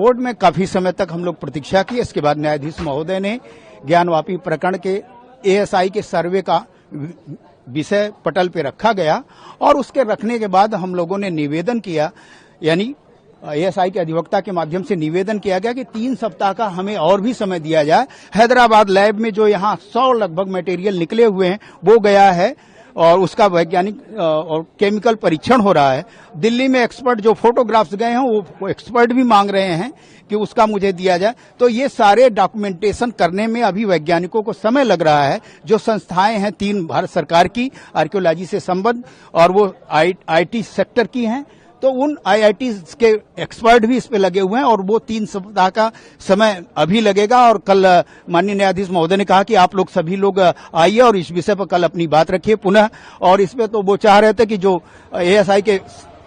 Court में काफी समय तक हम लोग प्रतीक्षा की। इसके बाद न्यायाधीश महोदय ने ज्ञानवापी प्रकरण के एएसआई के सर्वे का विषय पटल पे रखा गया और उसके रखने के बाद हम लोगों ने निवेदन किया, यानी एएसआई के अधिवक्ता के माध्यम से निवेदन किया गया कि 3 सप्ताह का हमें और भी समय दिया जाए। हैदराबाद लैब में जो यहाँ 100 लगभग मटेरियल निकले हुए हैं वो गया है और उसका वैज्ञानिक और केमिकल परीक्षण हो रहा है। दिल्ली में एक्सपर्ट जो फोटोग्राफ्स गए हैं वो एक्सपर्ट भी मांग रहे हैं कि उसका मुझे दिया जाए। तो ये सारे डॉक्यूमेंटेशन करने में अभी वैज्ञानिकों को समय लग रहा है। जो संस्थाएं हैं 3 भारत सरकार की आर्कियोलॉजी से संबद्ध और वो आईटी सेक्टर की हैं, तो उन आईआईटी के एक्सपर्ट भी इस पे लगे हुए हैं और वो 3 सप्ताह का समय अभी लगेगा। और कल माननीय न्यायाधीश महोदय ने कहा कि आप लोग सभी लोग आइए और इस विषय पर कल अपनी बात रखिए पुनः। और इसमें तो वो चाह रहे थे कि जो एएसआई के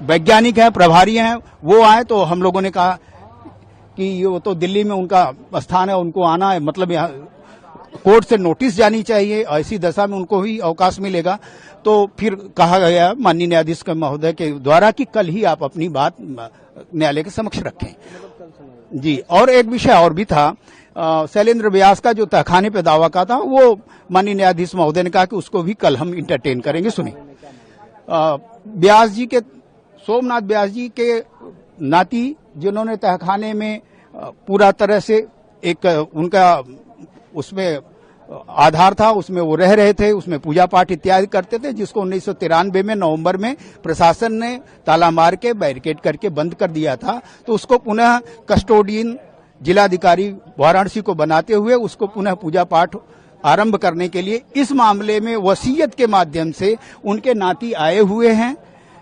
वैज्ञानिक हैं, प्रभारी हैं, वो आए। तो हम लोगों ने कहा कि वो तो दिल्ली में उनका स्थान है, उनको आना है, मतलब यहाँ कोर्ट से नोटिस जानी चाहिए, ऐसी दशा में उनको ही अवकाश मिलेगा। तो फिर कहा गया माननीय न्यायाधीश महोदय के द्वारा कि कल ही आप अपनी बात न्यायालय के समक्ष रखें। जी, और एक विषय और भी था, शैलेंद्र व्यास का जो तहखाने पे दावा का था, वो माननीय न्यायाधीश महोदय ने कहा कि उसको भी कल हम इंटरटेन करेंगे। सुनिए, व्यास जी के, सोमनाथ व्यास जी के नाती जिन्होंने तहखाने में पूरा तरह से एक उनका उसमें आधार था, उसमें वो रह रहे थे, उसमें पूजा पाठ इत्यादि करते थे, जिसको 1993 में नवंबर में प्रशासन ने ताला मार के बैरिकेड करके बंद कर दिया था। तो उसको पुनः कस्टोडियन जिलाधिकारी वाराणसी को बनाते हुए उसको पुनः पूजा पाठ आरंभ करने के लिए इस मामले में वसीयत के माध्यम से उनके नाती आए हुए हैं,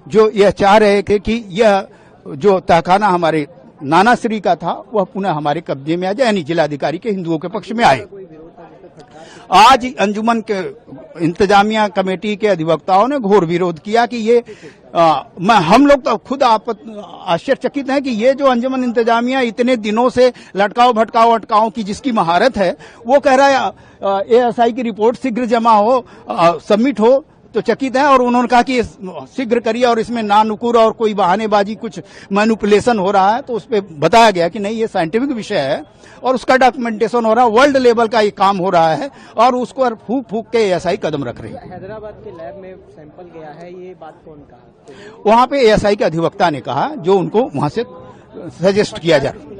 जो यह चाह रहे थे कि यह जो तहखाना हमारे नाना श्री का था वह पुनः हमारे कब्जे में आ जाए, यानी जिलाधिकारी के हिंदुओं के पक्ष में आए। आज अंजुमन के इंतजामिया कमेटी के अधिवक्ताओं ने घोर विरोध किया कि ये हम लोग तो खुद आश्चर्यचकित हैं कि ये जो अंजुमन इंतजामिया इतने दिनों से लटकाओ भटकाओ अटकाओं की जिसकी महारत है, वो कह रहा है एएसआई की रिपोर्ट शीघ्र जमा हो, सबमिट हो, तो चकित है। और उन्होंने कहा कि शीघ्र करिए और इसमें नानुकुर और कोई बहानेबाजी कुछ मैनिपुलेशन हो रहा है। तो उस पर बताया गया कि नहीं, ये साइंटिफिक विषय है और उसका डॉक्यूमेंटेशन हो रहा है, वर्ल्ड लेवल का ये काम हो रहा है और उसको फूक फूक के एएसआई कदम रख रहे हैं। हैदराबाद के लैब में सैंपल गया है, ये बात कौन कहा? वहां पे एएसआई के अधिवक्ता ने कहा, जो उनको वहां से सजेस्ट किया जा रहा।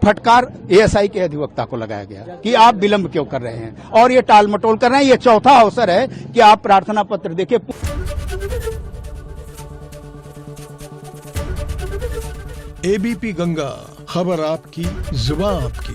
फटकार एएसआई के अधिवक्ता को लगाया गया कि आप विलंब क्यों कर रहे हैं और ये टाल मटोल कर रहे हैं। ये चौथा अवसर है कि आप प्रार्थना पत्र देखिए। एबीपी गंगा, खबर आपकी, जुबान आपकी।